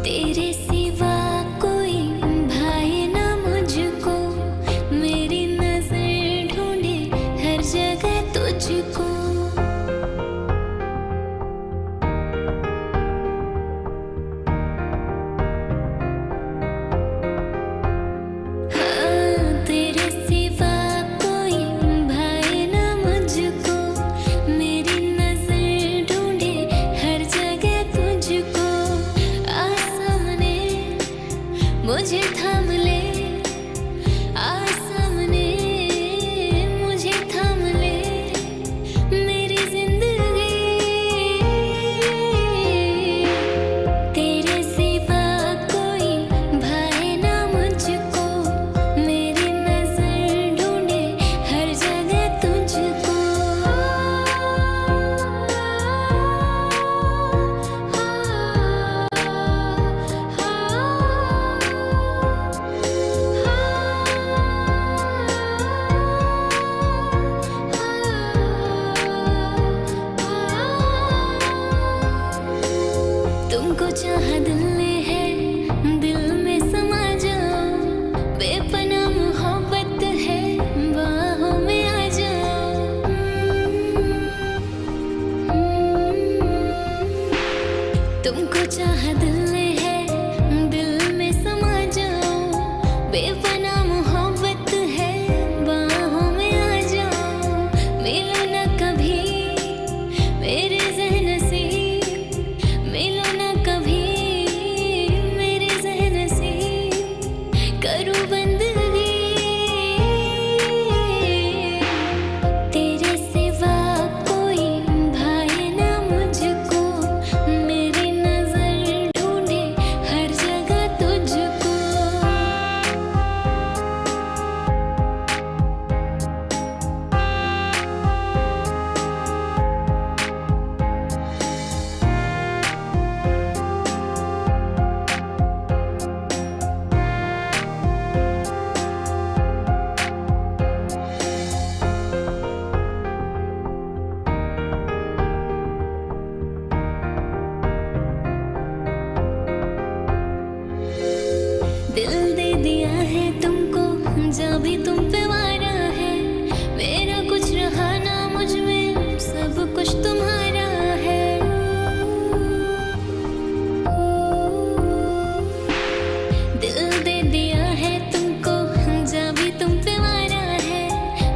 तेरे सिवा कोई भाए ना मुझको, मेरी नजर ढूंढे हर जगह तुझको। मुझे थाम ले आ सामने, मुझे थाम ले मेरी जिंदगी। तेरे सिवा कोई भाए ना मुझको, मेरी नजर ढूंढे हर जगह तुझको। तुमको चाहा दिल ने है, दिल में समा जाओ, बेपनाह मोहब्बत है, बाहों में आ जाओ। तुमको चाहा दिल ने है, दिल में समा जाओ, बेपनाह मोहब्बत है, बाहों में आ जाओ। मिलो ना कभी मेरे ज़हन से, मिलो ना कभी मेरे ज़हन से, करूँ बंदगी। तेरे सिवा कोई भाए ना मुझको, मेरी नजर ढूंढे हर जगह तुझको। दिल दे दिया है तुमको, जब भी तुम पे वारा है, मेरा कुछ रहा ना मुझ में, सब कुछ तुम्हारा है। दिल दे दिया है तुमको, जब भी तुम पे वारा है,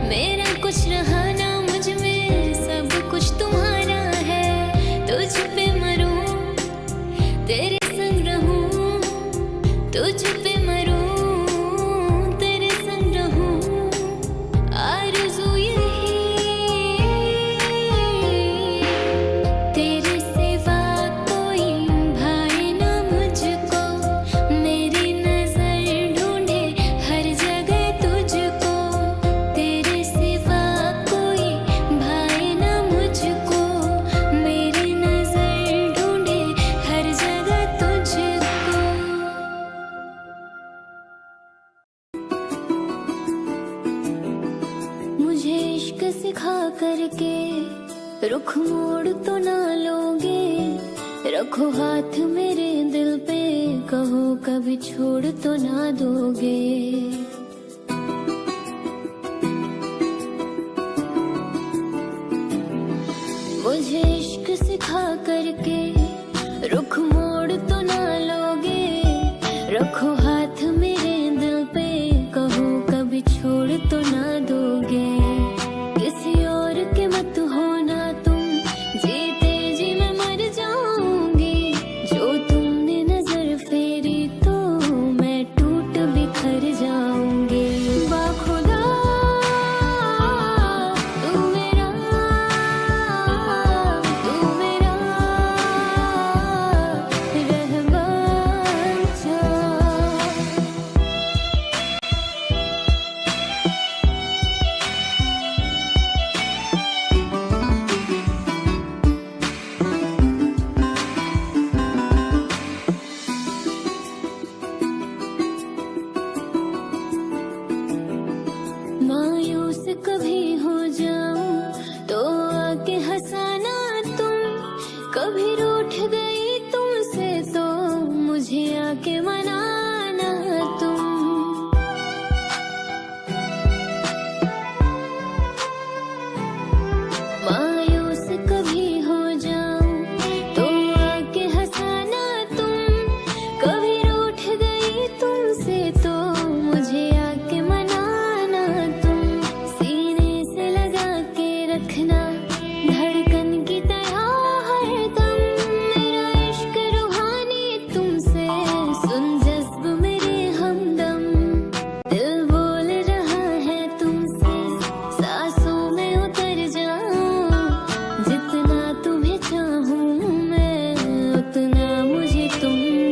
मेरा कुछ रहा ना मुझ में, सब कुछ तुम्हारा है। तुझ पे मरूं तेरे संग रहूं, तुझ पे मरूं तेरे संग रहूं, आरज़ू यही। तेरे सिवा कोई भाए ना मुझको, मेरी नजर ढूंढे हर जगह तुझको। तेरे सिवा कोई भाए ना मुझको, मेरी नजर ढूंढे हर जगह तुझको। मुझे इश्क सिखा करके रुख मोड़ तो ना लोगे, रखो हाथ मेरे दिल पे, कहो कभी छोड़ तो ना दोगे। मुझे इश्क सिखा करके रुख मोड़ तो ना लोगे, रखो हाथ मेरे दिल पे, कहो कभी छोड़ तो ना दोगे। किसी और के मत होना तुम, जीते जी मैं मर जाऊंगी। जो तुमने नजर फेरी तो मैं टूट बिखर जाऊंगी।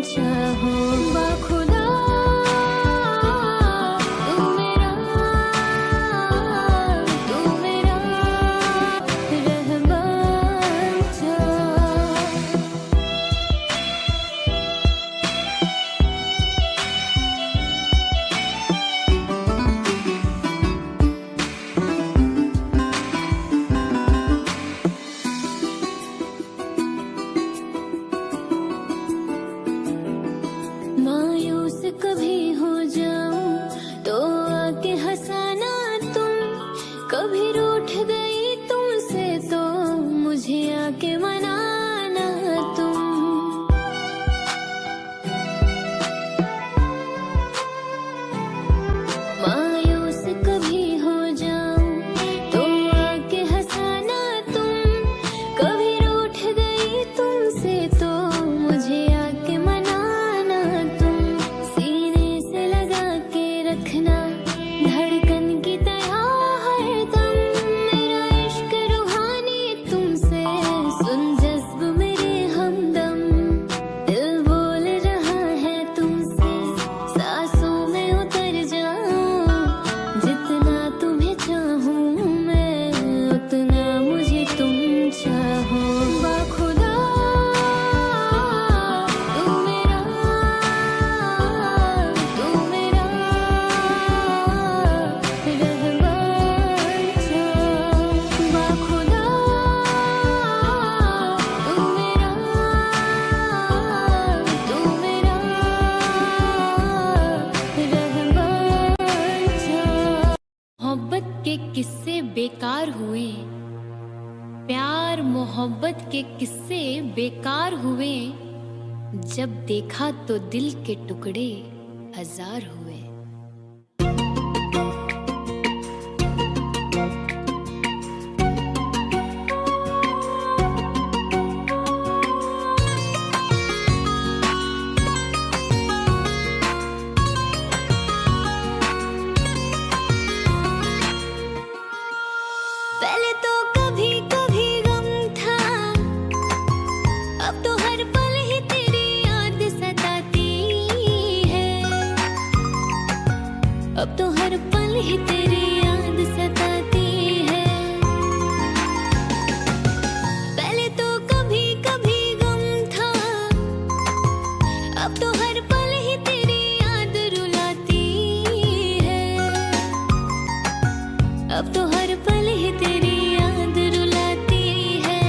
चाहो। बाखुदा तू मेरा रहमान चाह। मायूस कभी हो जाऊं तो आके हंसाना तुम, कभी रूठ गई तुमसे तो मुझे आके मनाना तुम। मायूस कभी हो जाऊं तो आके हंसाना तुम, कभी रूठ गई तुमसे तो मुझे आके मनाना तुम। सीने से लगा के रखना धड़कन की तरह हरदम, मेरा इश्क रूहानी तुमसे सुन जज्ब मेरे हमदम। दिल बोल रहा है तुमसे सांसों में उतर जाऊं, जितना तुम्हें चाहूं मैं उतना मुझे तुम चाहो। बाखुदा तू मेरा रहमान चाह। बाखुदा तू मेरा रहमान चाह। मोहब्बत के किस्से बेकार हुए, प्यार मोहब्बत के किस्से बेकार हुए, जब देखा तो दिल के टुकड़े हजार हुए। पहले तो कभी कभी गम था, अब तो हर पल ही तेरी याद सताती है। अब तो हर पल ही तेरी याद सताती है। पहले तो कभी कभी गम था, अब तो हर पल ही तेरी याद रुलाती है। अब तो हर पल ही तेरी याद रुलाती है।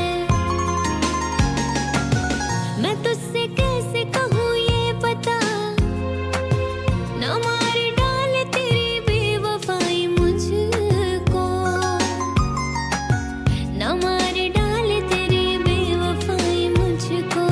मैं तुझसे कैसे कहूँ ये पता, न मार डाले तेरी बेवफाई मुझको, न मार डाले तेरी बेवफाई मुझको।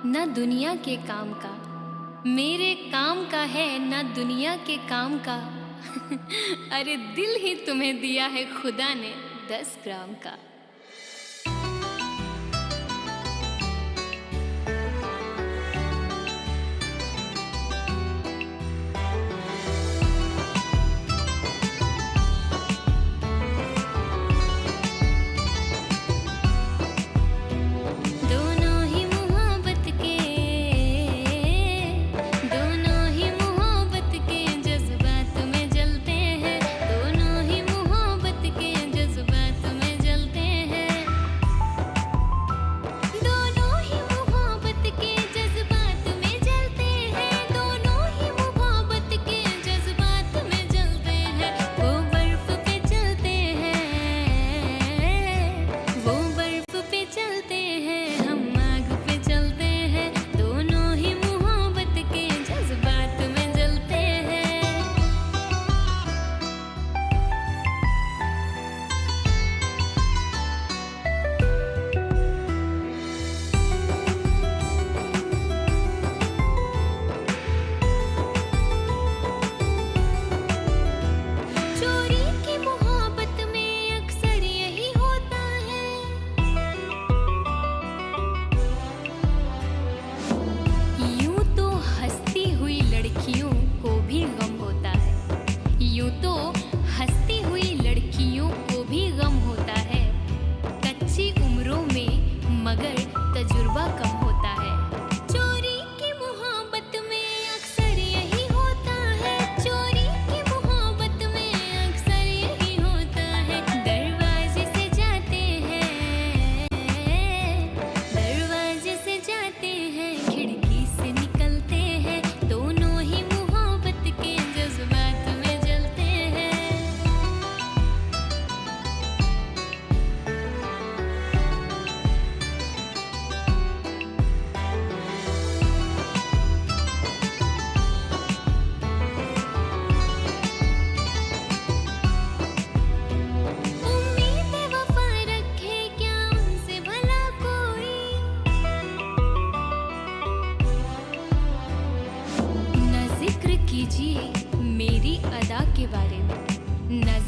ना दुनिया के काम का, मेरे काम का है ना दुनिया के काम का। अरे दिल ही तुम्हें दिया है खुदा ने 10 ग्राम का।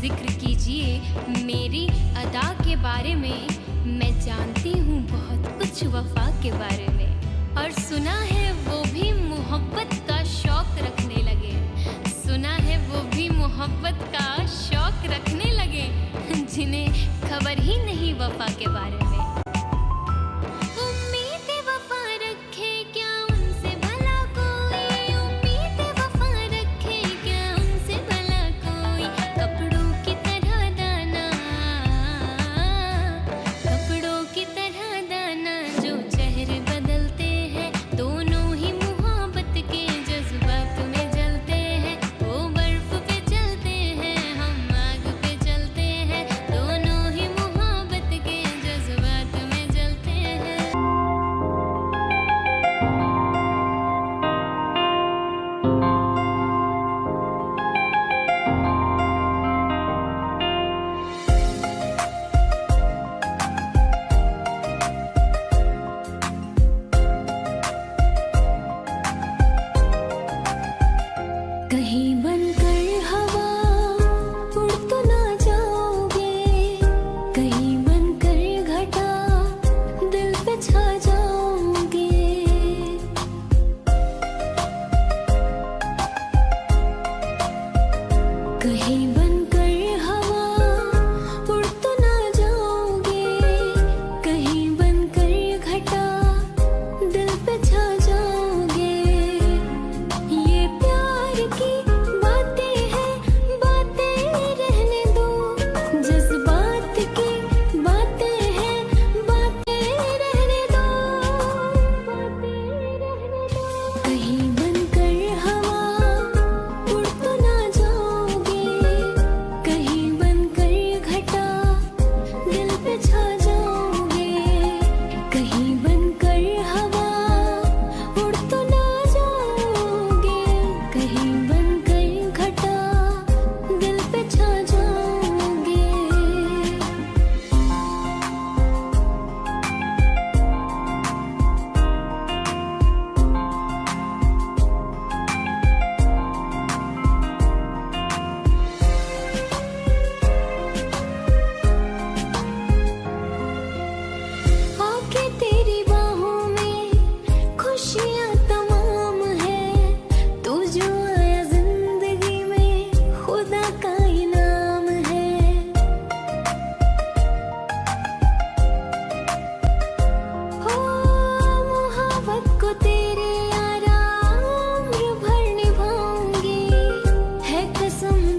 जिक्र कीजिए मेरी अदा के बारे में। मैं जानती हूँ बहुत कुछ वफा के बारे में। और सुना है वो भी मोहब्बत का शौक रखने लगे। सुना है वो भी मोहब्बत का शौक रखने लगे, जिन्हें खबर ही नहीं वफा के बारे में। कहीं बनकर हवा उड़ तो ना जाओगे।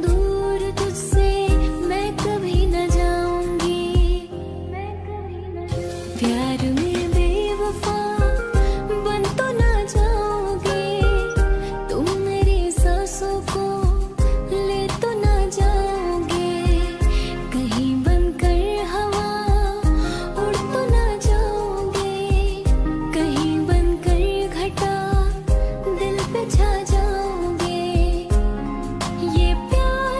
दूर तुझसे मैं कभी न जाऊंगी, प्यार में बेवफा बन तो ना जाओगे, तुम मेरी सांसों को ले तो ना जाओगे, कहीं बनकर हवा उड़ तो ना जाओगे, कहीं बनकर घटा दिल पे छा जाओगे। ये प्यार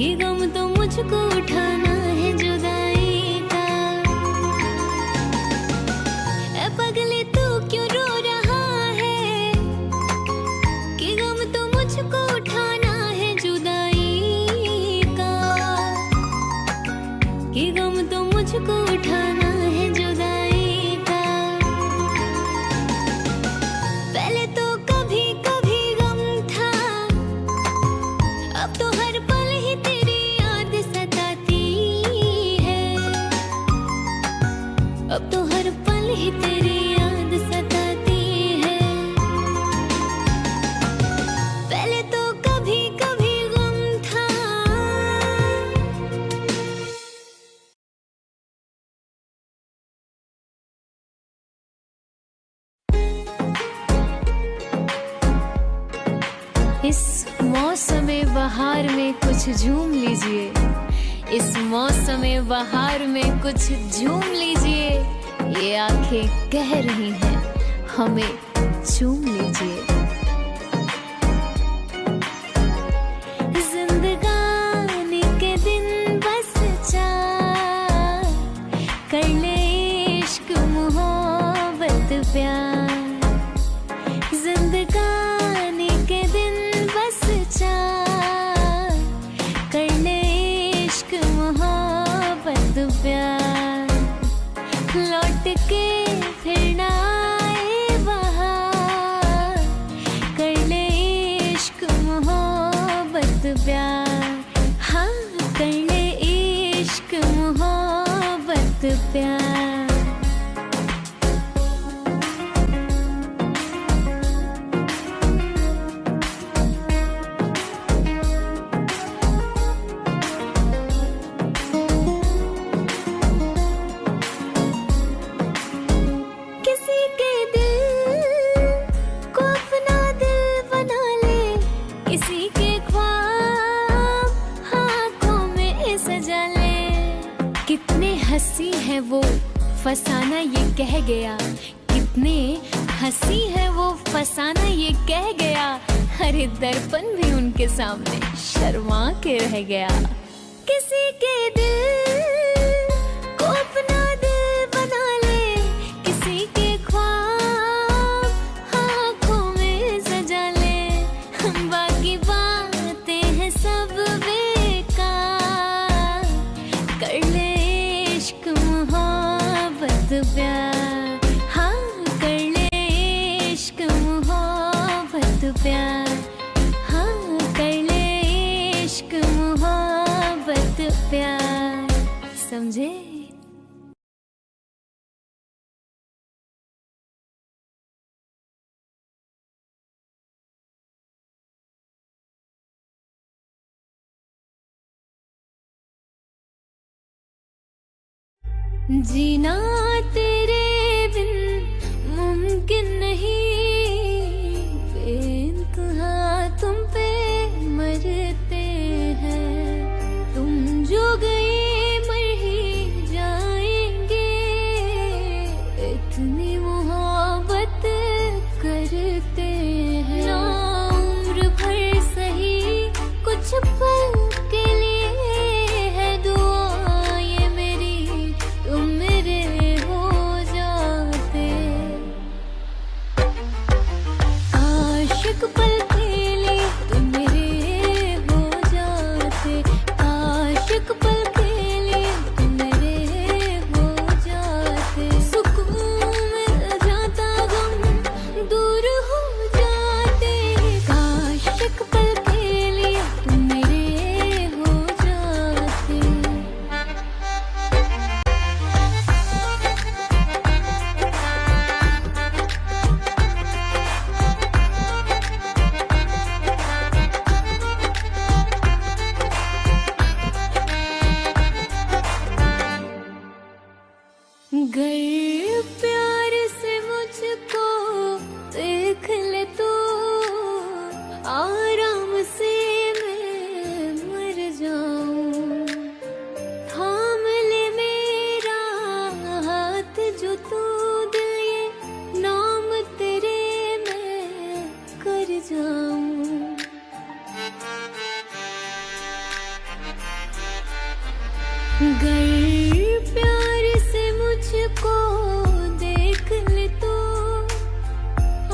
कि गम तो मुझको उठाना है जुदाई का। ऐ पगले तू क्यों रो रहा है, कि गम तो मुझको उठाना है जुदाई का, कि गम तो मुझको उठाना है जुदाई का। पहले तो कभी कभी गम था, अब तो हर पल ही तेरी याद सताती है, अब तो हर पल ही तेरी याद सताती है। पहले तो कभी कभी गम था। इस मौसमे बहार में कुछ झूम लीजिए, इस मौसमे बहार में कुछ झूम लीजिए। ये आंखें कह रही हैं हमें चूम लीजिए। जिंदगानी के दिन बस चार, कर ले इश्क मोहब्बत प्यार। जिंदगानी के दिन बस चार, कर ले इश्क मोहब्बत प्यार। लौट के फिर ना आए बहार, कर ले इश्क मोहब्बत प्यार। हाँ, कर ले इश्क मोहब्बत प्यार। किसी के दिल को अपना दिल बना ले, किसी के ख्वाब आँखों में सजा ले। कितने हंसी है वो फसाना ये कह गया, कितने हंसी है वो फसाना ये कह गया। अरे दर्पण भी उनके सामने शर्मा के रह गया। किसी के दिल को अपना दिल बना ले, किसी के ख्वाब आँखों में सजा ले। बाकी बातें हैं सब बेकार, कर ले इश्क मोहब्बत प्यार। हाँ, कर ले इश्क मोहब्बत प्यार। हाँ, कर ले इश्क मोहब्बत प्यार। समझे? जीना तेरे बिन मुमकिन नहीं, बेइंतहा तुम पे मरते हैं। तुम जो गए मर ही जाएंगे, इतनी मोहब्बत करते हैं। ना उम्र भर सही कुछ पल के लिए है दुआ ये मेरी, तुम मेरे हो गर प्यार से मुझको देख ले तो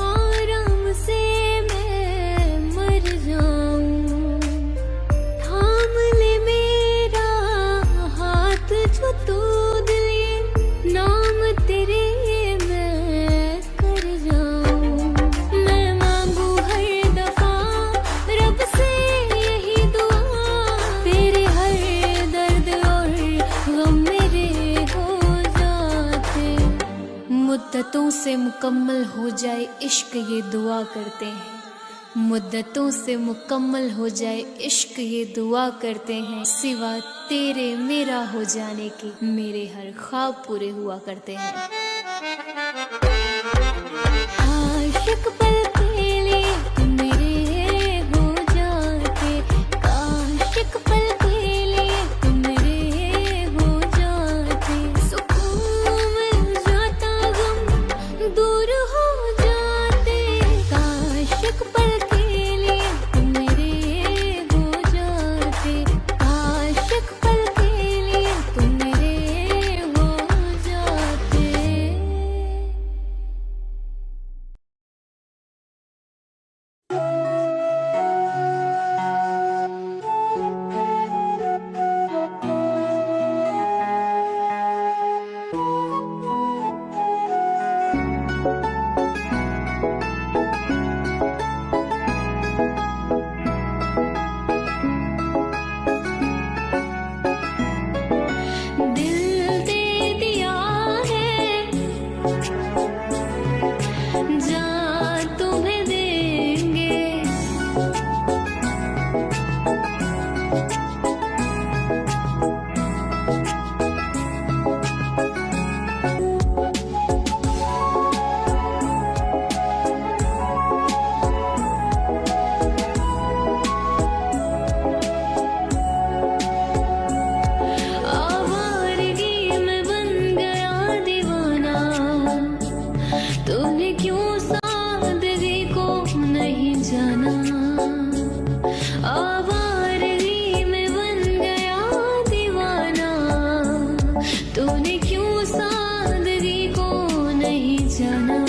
आराम से मैं मर जाऊं। थाम ले मेरा हाथ जो तू दिल ये नाम तेरे मैं कर जाऊं। मैं मांगू हर दफा रब से यही दुआ, तेरे हर दर्द और गम मेरे हो जाते। मुद्दतों से मुकम्मल हो जाए इश्क ये दुआ करते हैं। मुद्दतों से मुकम्मल हो जाए इश्क ये दुआ करते हैं। सिवा तेरे मेरा हो जाने के मेरे हर ख्वाब पूरे हुआ करते हैं। आशिक पल के लिए तुम मेरे हो जाते, आशिक पल के लिए तुम मेरे हो जाते। सुकून मिल जाता गम दूर हो जाते, आशिक पल के लिए तुम मेरे हो जाते, आशिक पल के लिए तुम मेरे हो जाते। दिल दे दिया है जान तुम्हें देंगे, आवारगी में बन गया दीवाना। तूने क्यों सादगी को नहीं जाना, आवारगी में बन गया दीवाना। तूने क्यों सादगी को नहीं जाना।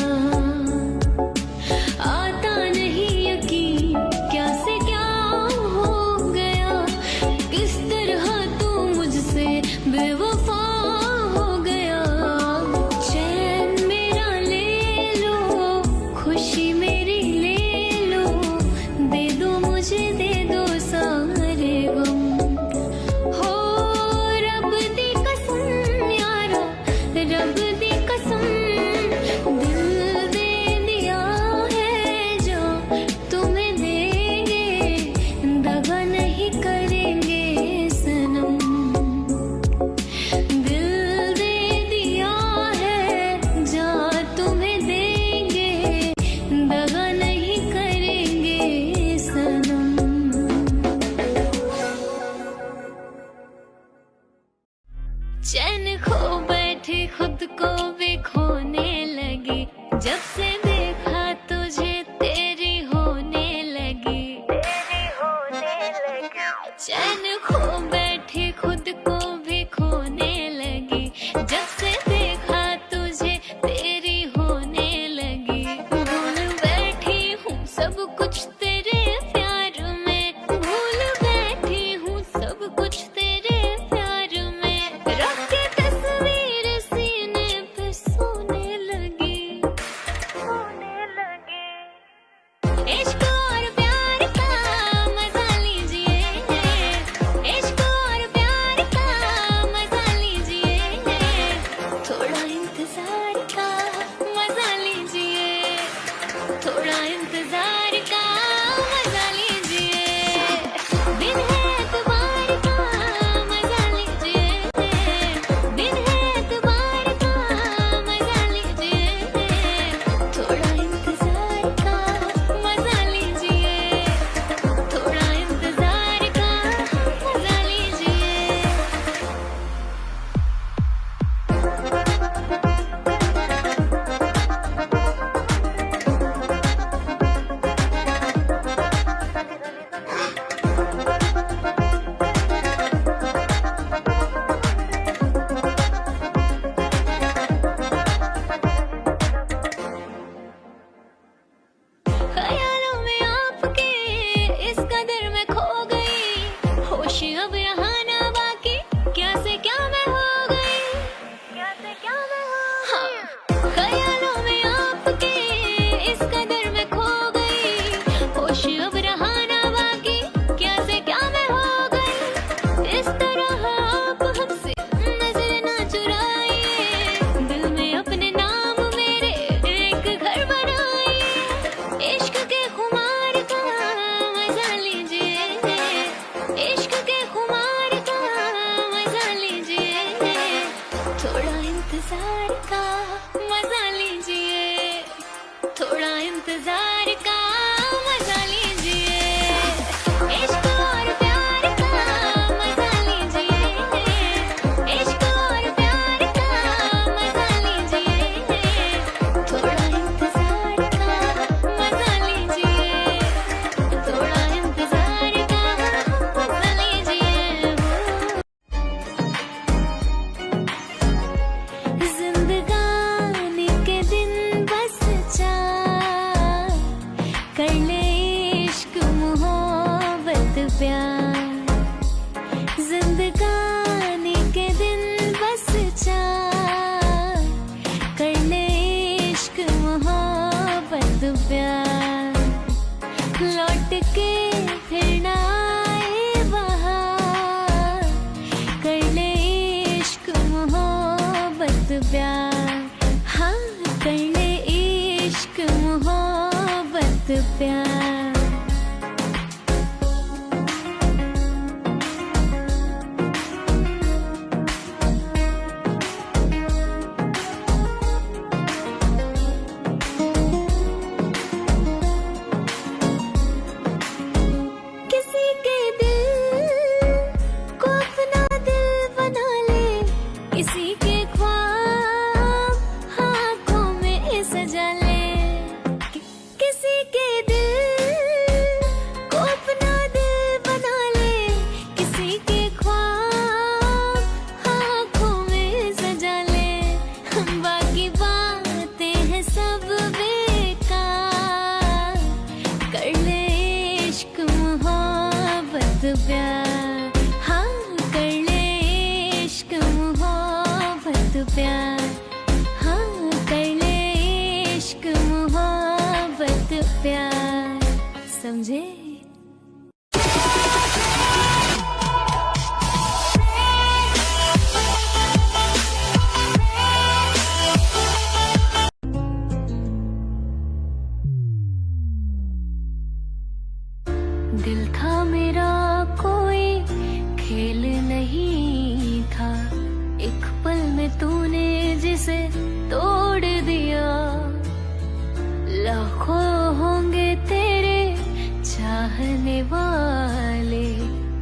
आता नहीं यकीन क्या से क्या हो गया, किस तरह तू मुझसे बेवफा हो गया। चैन मेरा ले लो, खुशी मेरी ले लो, दे दो मुझे दे दो सारे गम। हो रब दी कसम यारा, रब दी कसम, दिल दे दिया है जो तुम्हें देंगे, दगा नहीं करेंगे सनम। दिल दे दिया है जा तुम्हें देंगे, दगा नहीं करेंगे सनम। चैन खो बैठी खुद को भी खोने लगी, जब से देखा तुझे तेरी होने लगी, तेरी होने लगी। चैन खो बैठी खुद को भी खोने लगी, जब से देखा तुझे तेरी होने लगी। भूल बैठी हूँ सब कुछ तेरे प्यार में, भूल बैठी हूँ सब कुछ तेरे प्यार में। रख के तस्वीर सीने पे सोने लगी, सोने लगी। इश्क और प्यार का मजा लीजिए, इश्क होश अब रहा ना बाकी, क्या से क्या मैं हो गई, क्या से क्या मैं हो गई। हाँ, ख्यालों में आपके इस कदर मैं खो गई, होश अब रहा ना बाकी, क्या से क्या मैं हो गई। इस तरह आप हमसे नजर ना चुराइए, दिल में अपने नाम मेरे एक घर बनाइए। इश्क के खुमार का मजा लीजिए, इश्क के खुमार का मजा लीजिए, थोड़ा इंतजार का मजा लीजिए, थोड़ा इंतजार का मजा लीजिए। इश्क और प्यार का मजा लीजिए, इश्क और प्यार का मजा लीजिए, थोड़ा इंतजार का मजा लीजिए, थोड़ा इंतजार का मजा लीजिए। जिंदगानी के दिन बस चार कर ले इश्क मोहब्बत प्यार, जिंदगानी के दिन बस चार कर ले इश्क मोहब्बत प्यार, लौट के फिर ना आए बहार कर ले इश्क मोहब्बत प्यार, हाँ कर ले इश्क मोहब्बत प्यार। किसी के दिल को अपना दिल बना ले, किसी के ख्वाब आँखों में सजा ले, किसी के दिल को अपना दिल बना ले, किसी के ख्वाब आँखों में सजा ले। बाकी बातें हैं सब बेकार, कर ले इश्क मोहब्बत प्यार, हाँ कर ले इश्क मोहब्बत प्यार, हाँ कर ले इश्क मोहब्बत प्यार, समझे। दिल था मेरा कोई खेल नहीं था, एक पल में तूने जिसे तोड़ दिया। लाखों होंगे तेरे चाहने वाले,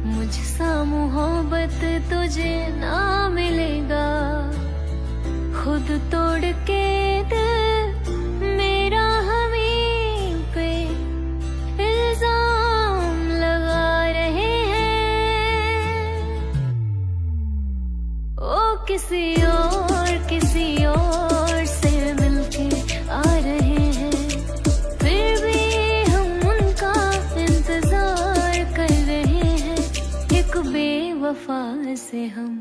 मुझसा मोहब्बत तुझे ना मिलेगा। खुद तोड़ के दिल मेरा हमी पे इल्जाम लगा रहे हैं, ओ किसी और से मिलके आ रहे हैं, फिर भी हम उनका इंतजार कर रहे हैं। एक बेवफा से हम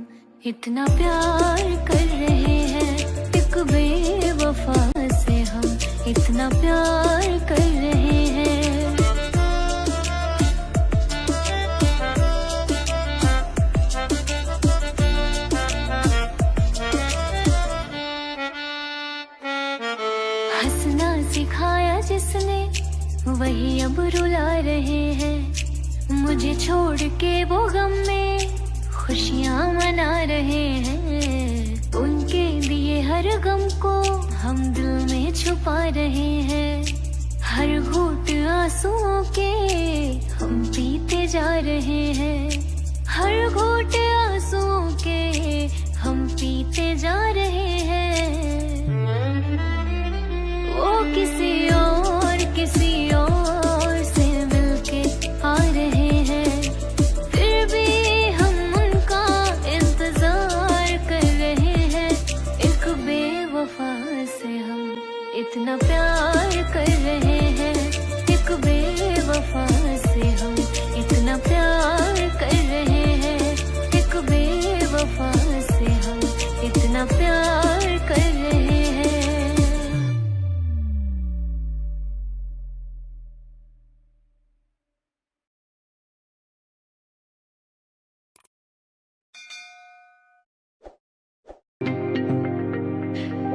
इतना प्यार कर रहे हैं, एक बेवफा से हम इतना प्यार कर रहे हैं। हंसना सिखाया जिसने वही अब रुला रहे हैं, मुझे छोड़ के वो गम में खुशियाँ मना रहे हैं। उनके दिए हर गम को हम दिल में छुपा रहे हैं, हर घूंट आंसुओं के हम पीते जा रहे हैं, हर घूंट आंसुओं के हम पीते जा रहे हैं। वो किसी और से मिलके आ रहे हैं, फिर भी हम उनका इंतजार कर रहे हैं। एक बेवफा से हम इतना प्यार कर रहे हैं, एक बेवफा से हम इतना प्यार कर रहे हैं।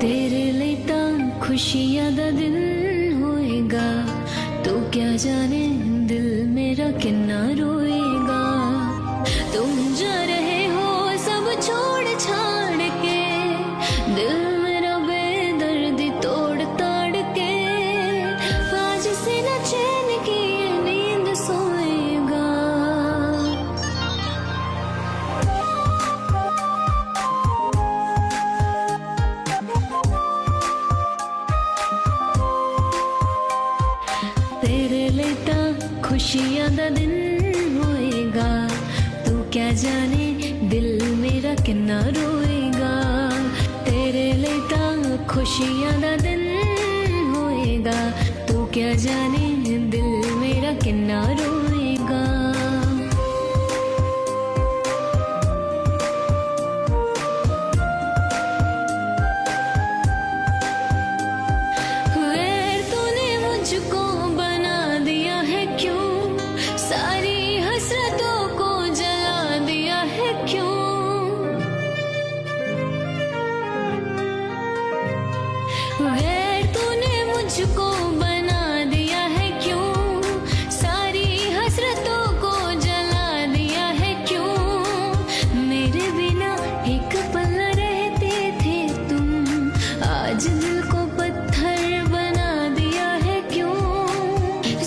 तेरे लिए ता खुशियां दा दिन होएगा, तू क्या जाने दिल मेरा कितना रोएगा। तुम जा रहे हो सब छोड़ छाड़ के, दिल मेरा बेदर्दी तोड़ ताड़ के, आज से न चैन की ये नींद सोएगा। तेरे लिए ता खुशियां दा दिन होएगा, तू क्या जाने दिल मेरा कितना रोएगा। तेरे लिए ता खुशियां दा दिन होएगा, तू क्या जाने दिल मेरा कितना रोएगा। वैर तूने मुझको बना दिया है क्यों, सारी हसरतों को जला दिया है क्यों। वैर तूने मुझको बना दिया है क्यों, सारी हसरतों को जला दिया है क्यों। मेरे बिना एक पल रहते थे तुम, आज दिल को पत्थर बना दिया है क्यों।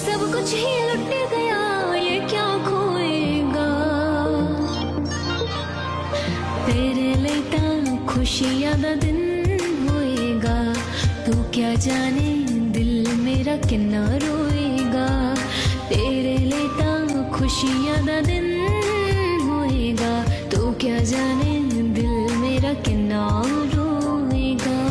सब कुछ ही लुट गया, ये क्या खोएगा। तेरे लिए ता खुशियां दा दिन होएगा, तू क्या जाने दिल मेरा कितना रोएगा। तेरे लिए ता खुशियां दा दिन होएगा, तू क्या जाने दिल मेरा कितना रोएगा।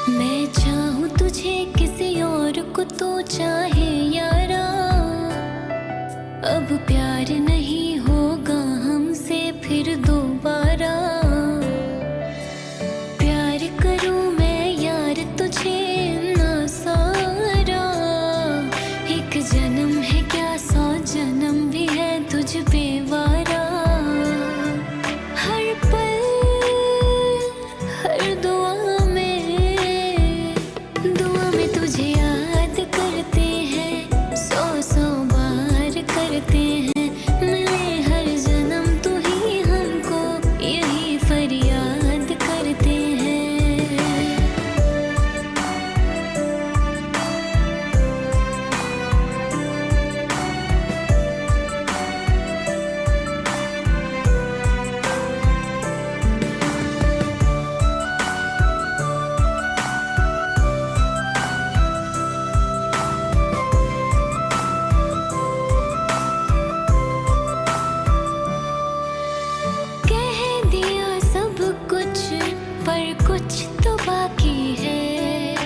मैं चाहूँ तुझे किसी और को तो चाहे यारा, अब प्यार नहीं होगा हमसे फिर दोबारा। प्यार करूँ मैं यार तुझे ना सारा, एक जन्म है क्या 100 जन्म भी है तुझ पे वारा। हर पल हर दुआ में तुझे याद करते हैं, 100 बार करते हैं। मिले हर जन्म तू ही हमको, यही फरियाद करते हैं। कुछ तो बाकी है,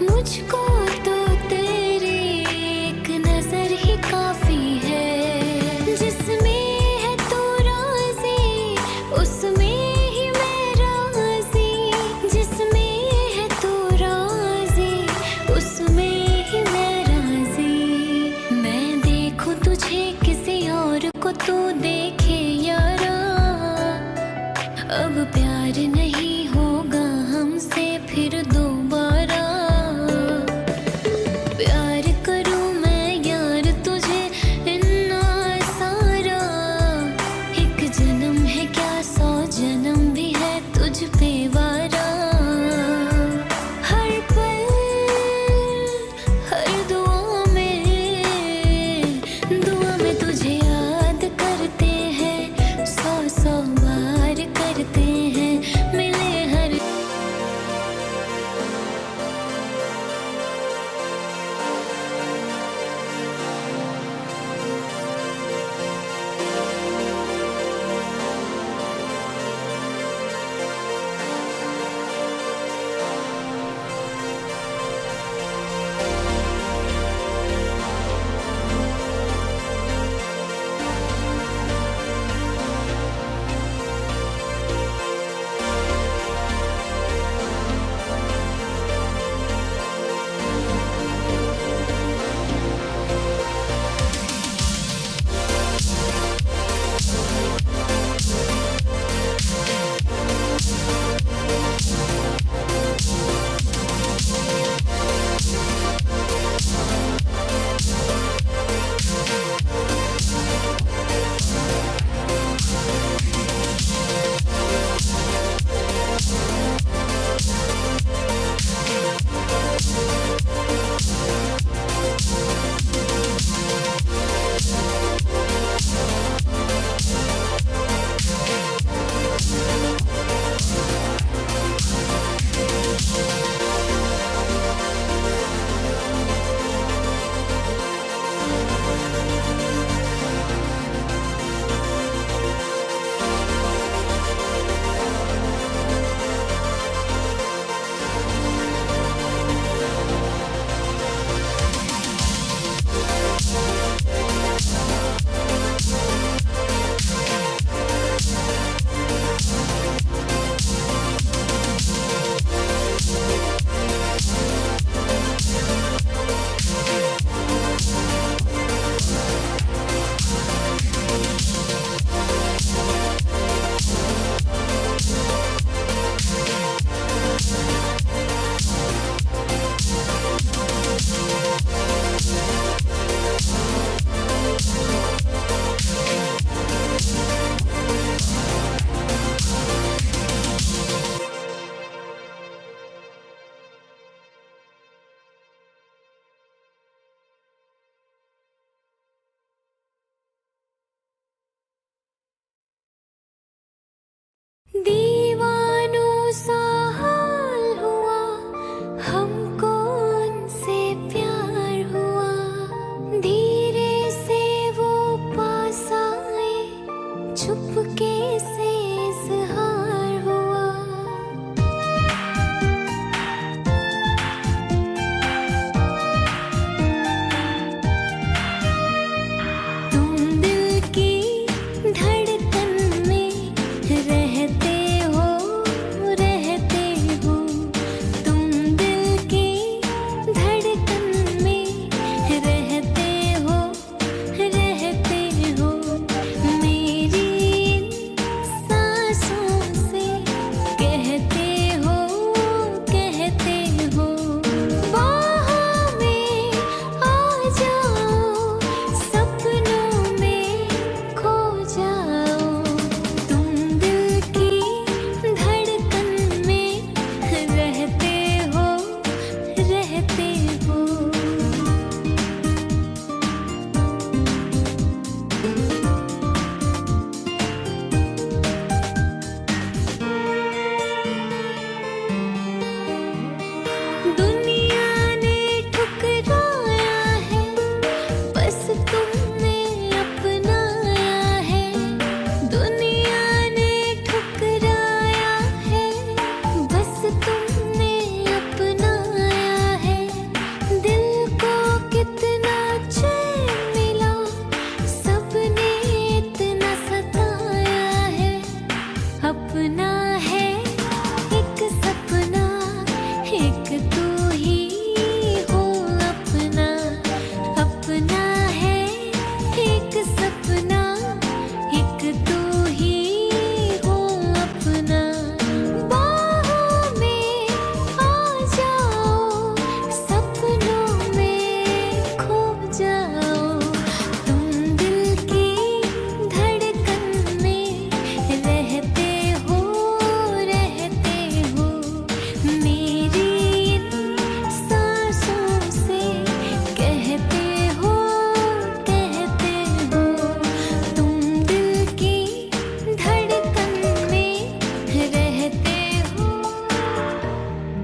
मुझको तो तेरी एक नजर ही काफी है। जिसमें है तू राजी, उसमें ही मैं राजी। जिसमें है तू राजी, उसमें ही मैं राजी। मैं देखूं तुझे किसी और को तू देखे यारा, अब प्यार नहीं होगा हमसे फिर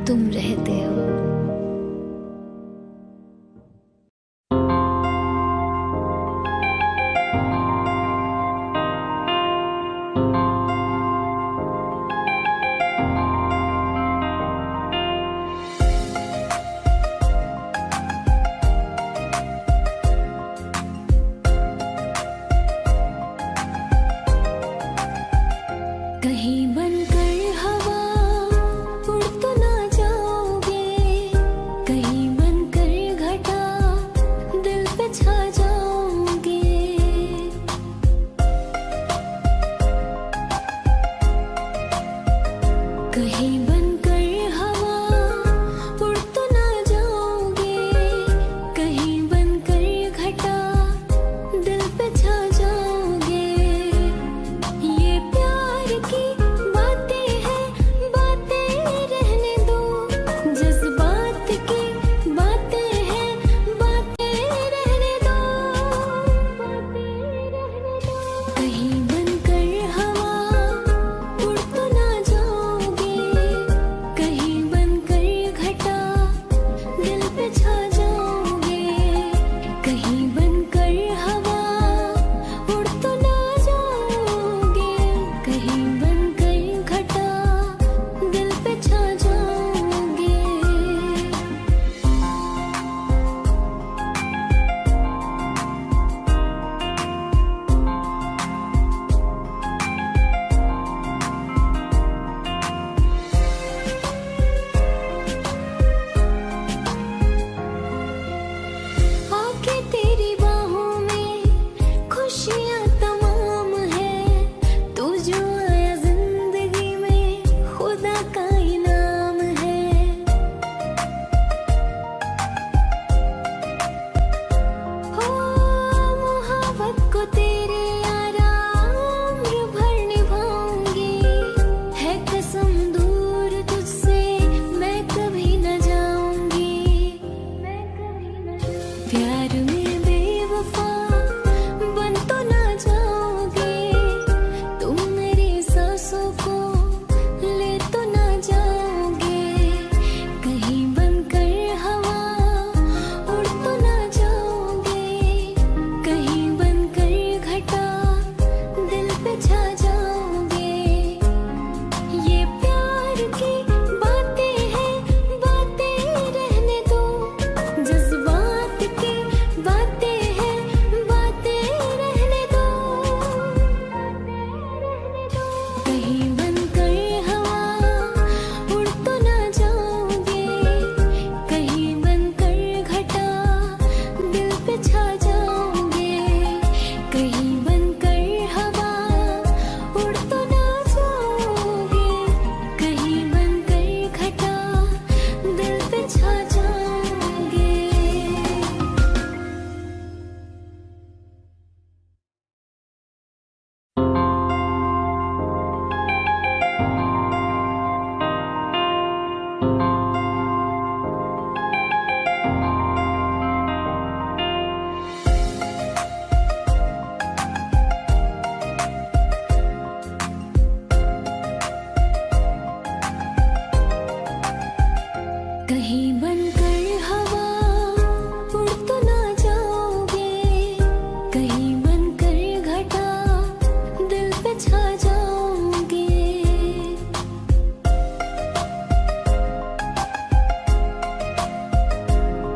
तुम रहते हो। कहीं बनकर हवा उड़ तो ना जाओगे, कहीं बनकर घटा दिल पे छा जाओगे। कहीं बनकर हवा उड़ तो ना जाओगे, कहीं बनकर घटा दिल पे छा जाओगे। ये प्यार की बातें हैं, बातें रहने दो, जज्बात की बातें हैं, बातें रहने दो, बातें रहने दो। कहीं बनकर हवा उड़ तो ना जाओगे, कहीं बनकर घटा दिल पे छा जाओगे। कहीं बनकर हवा उड़ तो ना जाओगे, कहीं बनकर घटा दिल पे छा जाओगे। आके तेरी बाहों में खुशियाँ तमाम है, तू जो आया जिंदगी में खुदा का इनाम है। हो मोहब्बत को तेरे आराम भर निभाऊंगी, है कसम दूर तुझसे मैं कभी न जाऊंगी, मैं कभी न जाऊंगी। प्यार में बेवफा बन तो ना जाओगे, तुम मेरी सांसों को ले तो ना जाओगे। कहीं बनकर हवा उड़ तो ना जाओगे, कहीं बनकर घटा दिल पे छा जाओगे। ये प्यार की बातें हैं, बातें रहने दो, जज्बात की बातें हैं, बातें रहने दो, बातें रहने दो। कहीं बनकर हवा उड़ तो ना जाओगे, कहीं बनकर घटा दिल पे छा जाओगे। कहीं बनकर हवा उड़ तो ना जाओगे, कहीं बनकर घटा दिल पे छा जाओगे। कहीं बनकर हवा उड़ तो ना जाओगे, कहीं बनकर घटा दिल पे छा जाओगे।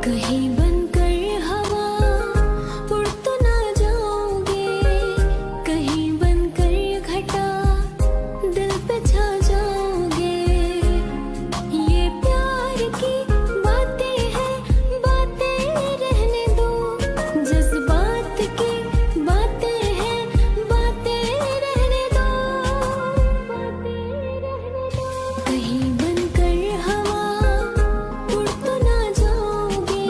कहीं बनकर हवा उड़ तो ना जाओगे, कहीं बनकर घटा दिल पे छा जाओगे। ये प्यार की बातें हैं, बातें रहने दो, जज्बात की बातें हैं, बातें रहने दो, बातें रहने दो। कहीं बनकर हवा उड़ तो ना जाओगे,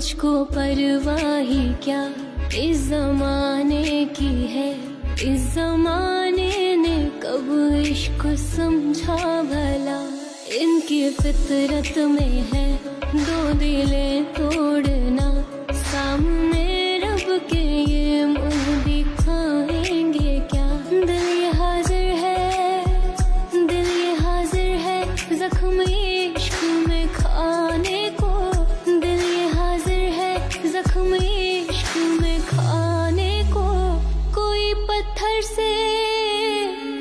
मुझको परवाह ही क्या इस जमाने की है। इस जमाने ने कब इश्क समझा भला, इनकी फितरत में है दो दिलें तोड़ना। सामने रब के ये मुंह दिखाएंगे क्या। दिल ये हाजिर है, दिल ये हाजिर है जख्म इश्क में खाने को। दिल ये हाजिर है जख्म इश्क में खाने को। कोई पत्थर से,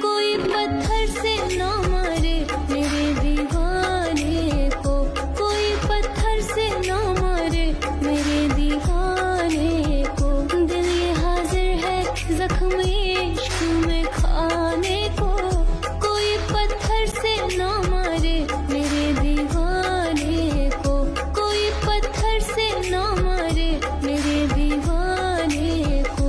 कोई पत्थर से ना मारे मेरे दीवाने को। कोई पत्थर से ना मारे मेरे दीवाने को। दिल ये हाजिर है जख्म इश्क में खाने को। कोई पत्थर से ना मारे मेरे दीवाने को। कोई पत्थर से ना मारे मेरे दीवाने को।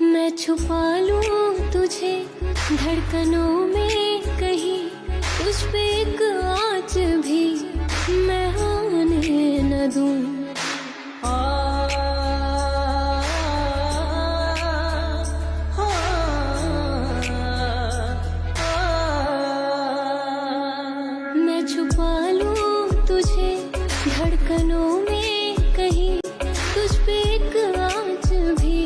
मैं छुपा लूं तुझे धड़कनों में कहीं, तुझ पे एक आँच भी मैं आने न दूं। मैं छुपा लूं तुझे धड़कनों में कहीं, तुझ पे एक आँच भी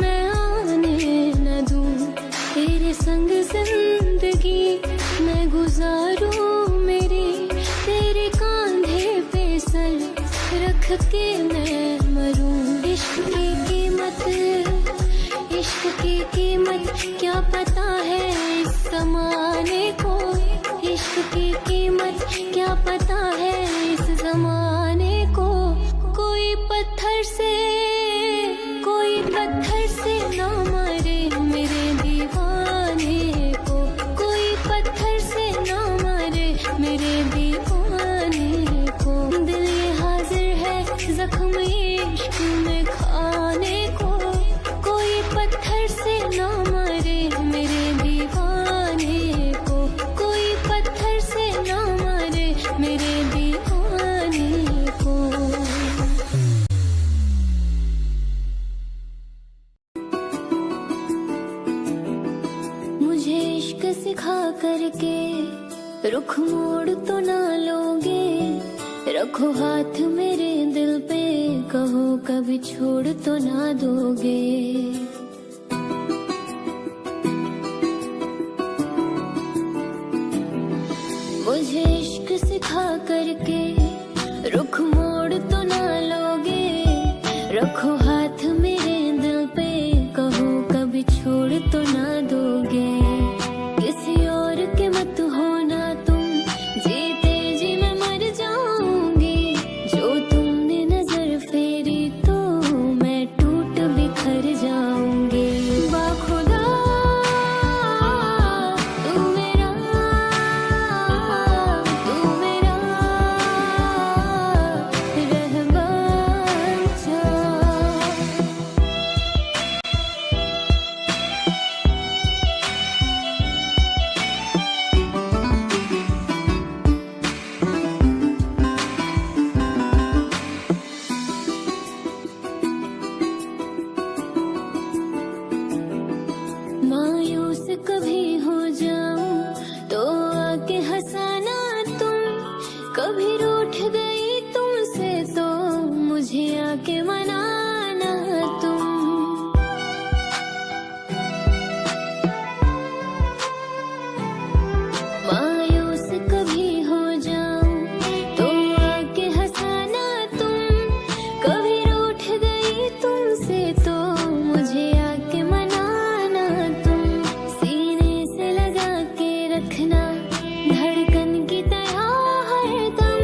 मैं आने न दूं। तेरे संग जिंदगी मैं गुजारूं मेरी, तेरे कांधे पे सर रख के मैं मरूं। इश्क की कीमत, इश्क की कीमत क्या पता है इस जमाने को। इश्क की कीमत क्या पता है इस जमाने को। कोई पत्थर से, कोई पत्थर से ना मारे मेरे दीवाने को। कोई पत्थर से ना मारे मेरे दीवाने को। दिल ये हाजिर है जख्म इश्क में खाने को। कोई पत्थर से ना मारे मेरे दीवाने को। कोई पत्थर से ना मारे मेरे दीवाने को। मुझे इश्क सिखा करके रुख मोड़ तो ना लोगे। रखो हाथ मेरे दिल पे, कहो कभी छोड़ तो ना दोगे। मुझे इश्क सिखा करके रुख मोड़ तो ना लोगे। रखो हाथ मेरे दिल पे, कहो कभी छोड़ तो ना दोगे। किसी और के मत होना तुम, जीते जी मैं मर जाऊंगी। जो तुमने नजर फेरी तो मैं टूट बिखर जाऊंगी। बाखुदा तू मेरा, तू मेरा रहमान जा। मायूस कभी हो जाऊं तो आके हंसाना तुम। कभी रूठ गई तुमसे तो मुझे आके मनाना तुम। मायूस कभी हो जाऊं तो आके हंसाना तुम। कभी रूठ गई तुमसे तो मुझे आके मनाना तुम। सीने से लगा के रखना धड़कन की तरह हरदम।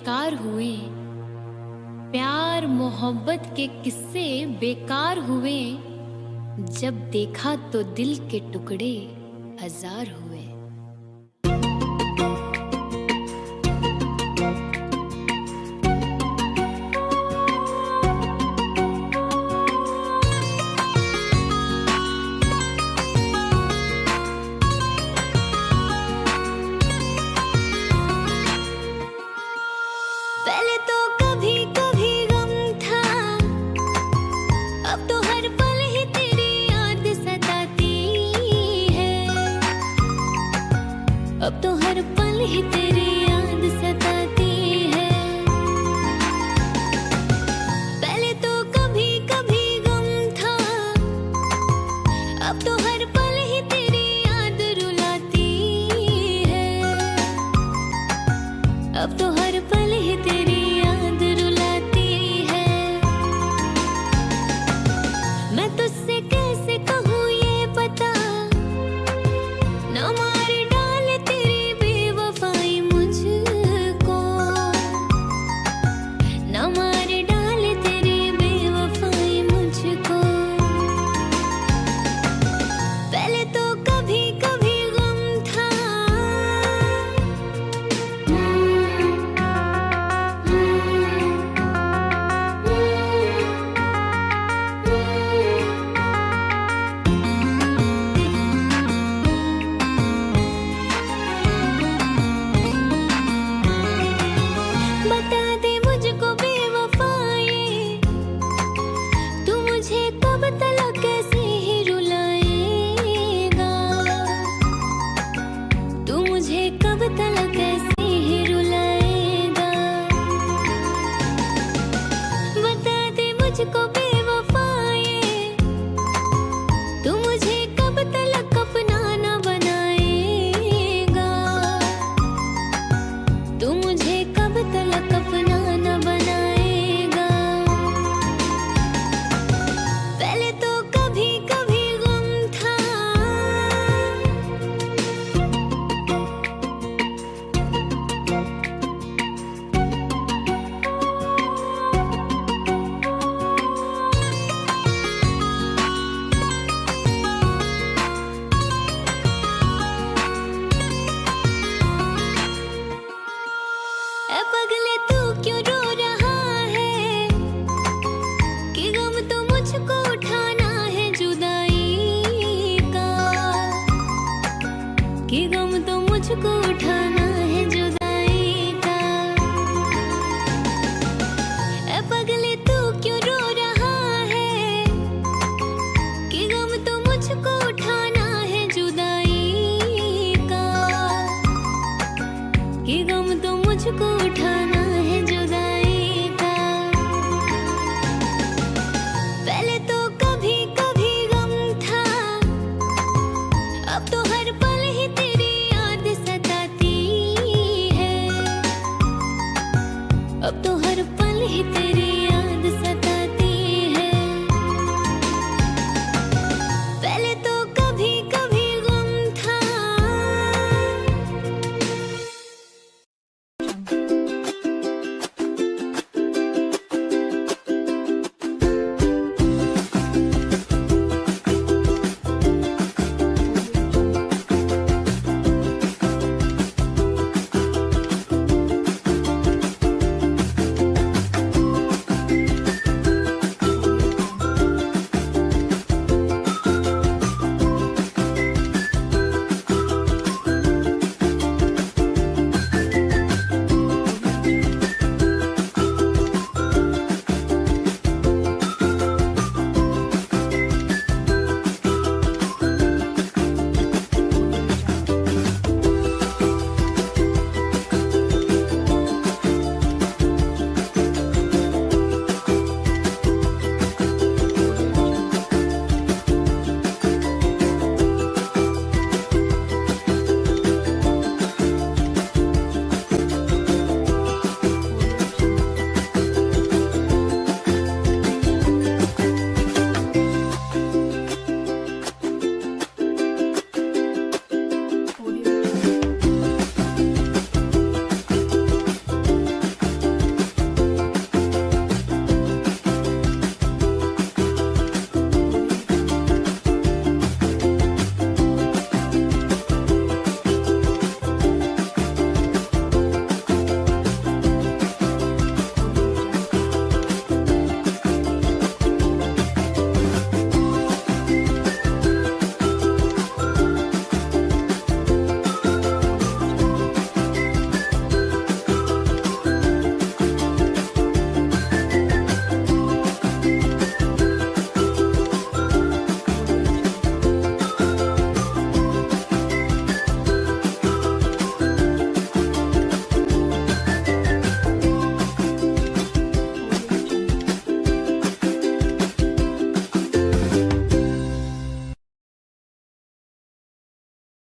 बेकार हुए, प्यार मोहब्बत के किस्से बेकार हुए, जब देखा तो दिल के टुकड़े हजार हुए। पहले तो कभी कभी गम था, अब तो हर पल ही तेरी याद सताती है, अब तो हर पल ही तेरी याद सताती है। पहले तो कभी कभी गम था, अब तो हर पल ही तेरी याद रुलाती है, अब तो हर पल ही तेरी याद रुलाती है। मैं तुझसे कैसे कहूँ ये पता, न मार डाले तेरी बेवफाई मुझको, न मार डाले तेरी बेवफाई मुझको। पहले तो कभी कभी गम था, बता दे मुझको बेवफाए, तू मुझे कब तलक कैसे ही रुलाएगा, तू मुझे कब तलक कैसे ही रुलाएगा। बता दे मुझको बेवफाए, तू मुझे कब तलक अपना न बनाएगा, तू मुझे कब तलक अपना न बनाएगा। पहले तो कभी कभी गम था, ए पगले तू क्यों रो रहा है, कि गम तो मुझको उठाना है जुदाई का, कि गम तो मुझको उठाना है जुदाई का। ए पगले तू क्यों रो रहा है, कि गम तो मुझको उठाना है जुदाई का, कि गम तो मुझको उठाना है जुदाई का। पहले तो कभी कभी गम था, अब तो हर पल ही तेरी याद सताती है, अब तो हर पल ही तेरी याद